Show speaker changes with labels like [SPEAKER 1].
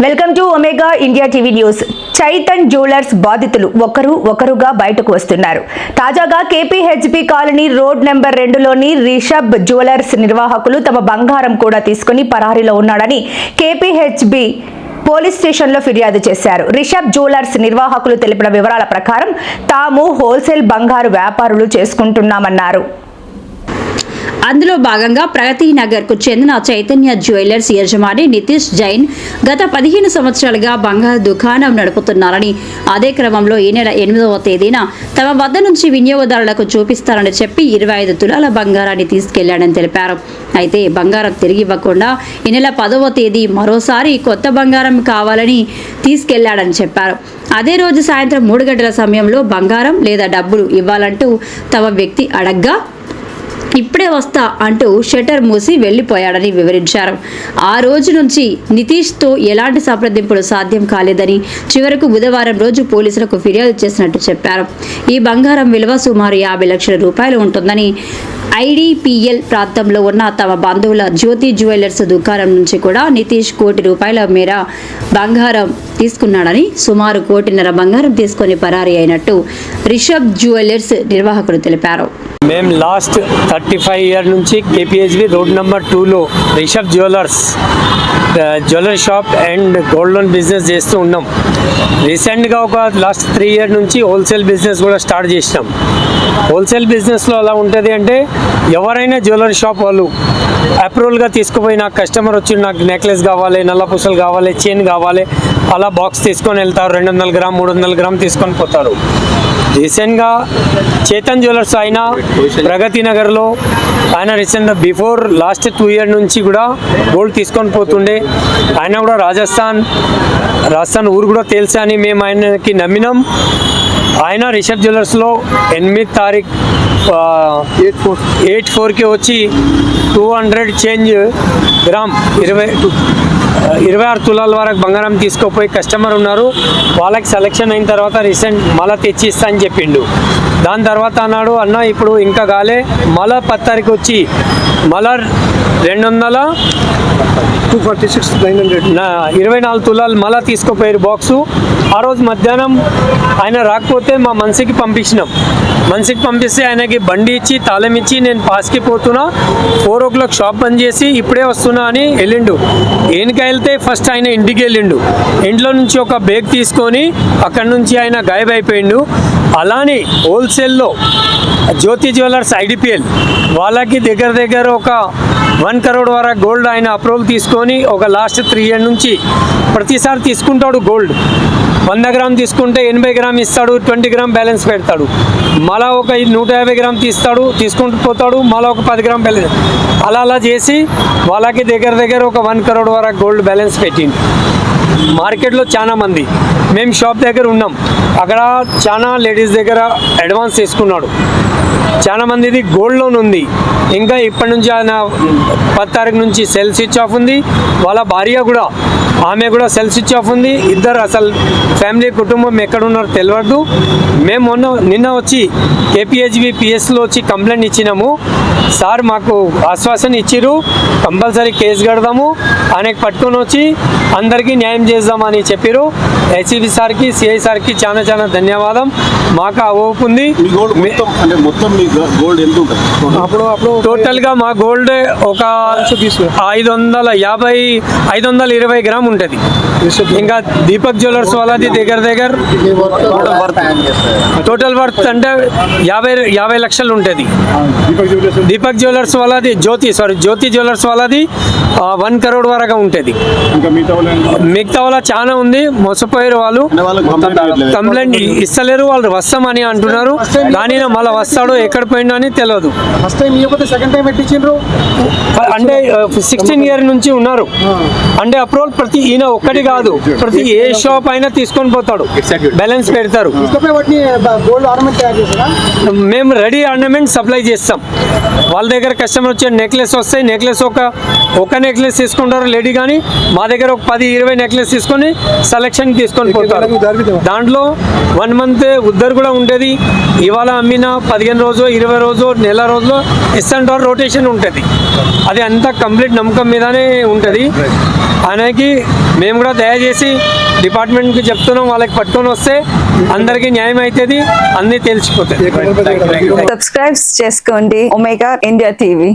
[SPEAKER 1] Welcome to Omega India TV news. Chaitan jewellers బాధితులు ఒకరుగా బయటకు వస్తున్నారు. తాజాగా కేపీహెచ్బీ కాలనీ రోడ్ నెంబర్ 2లోని రిషబ్ జ్యువెలర్స్ నిర్వాహకులు తమ బంగారం కూడా తీసుకుని పరారీలో ఉన్నాడని కేపీహెచ్బీ పోలీస్ స్టేషన్లో ఫిర్యాదు చేశారు. రిషబ్ జ్యువెలర్స్ నిర్వాహకులు తెలిపిన వివరాల ప్రకారం తాము హోల్సేల్ బంగారు వ్యాపారులు చేసుకుంటున్నామన్నారు.
[SPEAKER 2] అందులో భాగంగా ప్రగతి నగర్ కు చెందిన చైతన్య జ్యువెలర్స్ యజమాని నితీష్ జైన్ గత 15 సంవత్సరాలుగా బంగారు దుకాణం నడుపుతున్నారని, అదే క్రమంలో ఈ నెల 8వ తేదీన తమ వద్ద నుంచి వినియోగదారులకు చూపిస్తారని చెప్పి 25 తులాల బంగారాన్ని తీసుకెళ్లాడని తెలిపారు. అయితే బంగారం తిరిగి ఇవ్వకుండా ఈ నెల 10వ తేదీ మరోసారి కొత్త బంగారం కావాలని తీసుకెళ్లాడని చెప్పారు. అదే రోజు సాయంత్రం 3 గంటల సమయంలో బంగారం లేదా డబ్బులు ఇవ్వాలంటూ తమ వ్యక్తి అడగ్గా ఇప్పుడే వస్తా అంటూ షట్టర్ మూసి వెళ్లిపోయాడని వివరించారు. ఆ రోజు నుంచి నితీష్తో ఎలాంటి సంప్రదింపులు సాధ్యం కాలేదని, చివరకు బుధవారం రోజు పోలీసులకు ఫిర్యాదు చేసినట్టు చెప్పారు. ఈ బంగారం విలువ సుమారు 50 లక్షల రూపాయలు ఉంటుందని, ఐడిపిఎల్ ప్రాంతంలో ఉన్న తమ బంధువుల జ్యోతి జ్యువెలర్స్ దుకాణం నుంచి కూడా నితీష్ కోటి రూపాయల మేర బంగారం తీసుకున్నాడని, సుమారు 1.5 కోటి బంగారం తీసుకొని పరారీ అయినట్టు రిషబ్ జ్యువెలర్స్ నిర్వాహకులు తెలిపారు.
[SPEAKER 3] మేము లాస్ట్ 35 ఇయర్ నుంచి కేపీహెచ్బీ రోడ్ నెంబర్ 2లో Rishabh jewellery shop and gold loan business చేస్తూ ఉన్నాం. రీసెంట్గా ఒక లాస్ట్ 3 ఇయర్ నుంచి హోల్సేల్ బిజినెస్ కూడా స్టార్ట్ చేసినాం. హోల్సేల్ బిజినెస్లో ఎలా ఉంటుంది అంటే, ఎవరైనా జ్యువెలరీ షాప్ వాళ్ళు అప్రూవల్గా తీసుకుపోయి నాకు కస్టమర్ వచ్చి నాకు నెక్లెస్ కావాలి, నల్ల పూసలు కావాలి, చైన్ కావాలి, అలా బాక్స్ తీసుకొని వెళ్తారు. 200 గ్రామ్ 300 గ్రామ్ తీసుకొని పోతారు. రీసెంట్గా చేతన్ జ్యువెలర్స్ ఆయన ప్రగతి నగర్లో ఆయన రీసెంట్గా బిఫోర్ లాస్ట్ 2 ఇయర్ నుంచి కూడా గోల్డ్ తీసుకొని పోతుండే. ఆయన కూడా రాజస్థాన్ ఊరు కూడా తెలుసా అని మేము ఆయనకి నమ్మినాం. ఆయన రిషబ్ జ్యువెలర్స్లో 8 తారీఖు 8/4కి వచ్చి 200 చేంజ్ గ్రామ్ 26 తులాల వరకు బంగారం తీసుకుపోయి కస్టమర్ ఉన్నారు. వాళ్ళకి సెలెక్షన్ అయిన తర్వాత రీసెంట్ మళ్ళీ తెచ్చి ఇస్తా అని చెప్పిండు. దాని తర్వాత అన్నాడు, అన్న ఇప్పుడు ఇంకా కాలే, మళ్ళీ 10 తారీఖు వచ్చి మళ్ళీ 24 తులాలు మళ్ళీ తీసుకుపోయారు బాక్సు. ఆ రోజు మధ్యాహ్నం ఆయన రాకపోతే మా మనిషికి పంపించినాం. మనిషికి పంపిస్తే ఆయనకి బండి ఇచ్చి తాళం ఇచ్చి నేను పాస్కి పోతున్నా, 4 o'clock షాప్ బంద్ చేసి ఇప్పుడే వస్తున్నా అని వెళ్ళిండు. ఏనుక వెళ్తే ఫస్ట్ ఆయన ఇంటికి వెళ్ళిండు. ఇంట్లో నుంచి ఒక బ్యాగ్ తీసుకొని అక్కడి నుంచి ఆయన గాయబ్ అయిపోయిండు. అలానే హోల్సేల్లో జ్యోతి జ్యువెలర్స్ ఐడిపిఎల్ వాళ్ళకి దగ్గర ఒక 1 crore వరకు గోల్డ్ ఆయన అప్రూవల్ తీసుకొని ఒక లాస్ట్ 3 years నుంచి ప్రతిసారి తీసుకుంటాడు. గోల్డ్ 100 గ్రామ్ తీసుకుంటే 80 గ్రామ్ ఇస్తాడు, 20 గ్రామ్ బ్యాలెన్స్ పెడతాడు. మళ్ళీ ఒక 150 గ్రామ్ తీసుకుంటూ పోతాడు, మళ్ళీ ఒక 10 గ్రామ్ బ్యాలెన్స్ అలా చేసి వాళ్ళకి దగ్గర ఒక 1 crore వరకు గోల్డ్ బ్యాలెన్స్ పెట్టింది. మార్కెట్లో చాలా మంది, మేము షాప్ దగ్గర ఉన్నాం, అక్కడ చాలా లేడీస్ దగ్గర అడ్వాన్స్ తీసుకున్నాడు. చాలా మందిది గోల్డ్ లోన్ ఉంది. ఇంకా ఇప్పటి నుంచి ఆయన 10 తారీఖు నుంచి సెల్ స్విచ్ ఆఫ్ ఉంది. వాళ్ళ భార్య కూడా, ఆమె కూడా సెల్ స్విచ్ ఆఫ్ ఉంది. ఇద్దరు అసలు ఫ్యామిలీ కుటుంబం ఎక్కడున్నారో తెలియదు. మేము నిన్న వచ్చి కేపీహెచ్బీ పిఎస్లో వచ్చి కంప్లైంట్ ఇచ్చినాము. సార్ మాకు ఆశ్వాసన ఇచ్చిరు, కంపల్సరీ కేసు కడదాము, ఆయనకి పట్టుకొని వచ్చి అందరికీ న్యాయం చేద్దామని చెప్పారు. ఏసీబీ సార్కి, సిఐ సార్కి చాలా ధన్యవాదం. మాకు ఆ ఓపు ఉంది. టోటల్గా మా గోల్డ్ ఒక 520 గ్రామ్ ఉంటుంది. ఇంకా దీపక్ జ్యువెలర్స్ వాళ్ళది దగ్గర టోటల్ వర్త్ అంటే 50 లక్షలు ఉంటుంది. దీపక్ జ్యువెలర్స్ వాళ్ళది జ్యోతి జ్యువెలర్స్ వాళ్ళది 1 crore వరకు ఉంటుంది. మిగతా వాళ్ళ చాలా ఉంది. మోసపోయారు వాళ్ళు, కంప్లైంట్ ఇస్తలేరు. వాళ్ళు వస్తామని అంటున్నారు, కానీ మళ్ళీ వస్తాడో ఎక్కడ పోయిండో అని తెలియదు. అంటే 16 years నుంచి ఉన్నారు. అంటే అప్రూవల్ ప్రతి ఈయన ఒక్కటి కాదు, ప్రతి ఏ షాప్ అయినా తీసుకొని పోతాడు, బ్యాలెన్స్ పెడతారు. మేము రెడీ ఆర్నమెంట్ సప్లై చేస్తాం. వాళ్ళ దగ్గర కస్టమర్ వచ్చే నెక్లెస్ వస్తాయి, నెక్లెస్ ఒక నెక్లెస్ తీసుకుంటారు లేడీ, కానీ మా దగ్గర ఒక 10-20 నెక్లెస్ తీసుకొని సెలెక్షన్ తీసుకుంటాం. చేసుకొని పోతారు. దాంట్లో 1 మంత్ ఉద్దరు కూడా ఉంటుంది. ఇవాళ అమ్మిన 15 రోజు 20 రోజు నెల రోజులు ఇస్తుంటారు, రొటేషన్ ఉంటుంది. అది అంతా కంప్లీట్ నమ్మకం మీదనే ఉంటుంది. ఆయనకి మేము కూడా దయచేసి డిపార్ట్మెంట్కి చెప్తున్నాం, వాళ్ళకి పట్టుకొని వస్తే అందరికీ న్యాయం అవుతుంది, అన్నీ తెలిసిపోతుంది.
[SPEAKER 4] సబ్స్క్రైబ్ చేసుకోండి ఒమేగా ఇండియా టీవీ.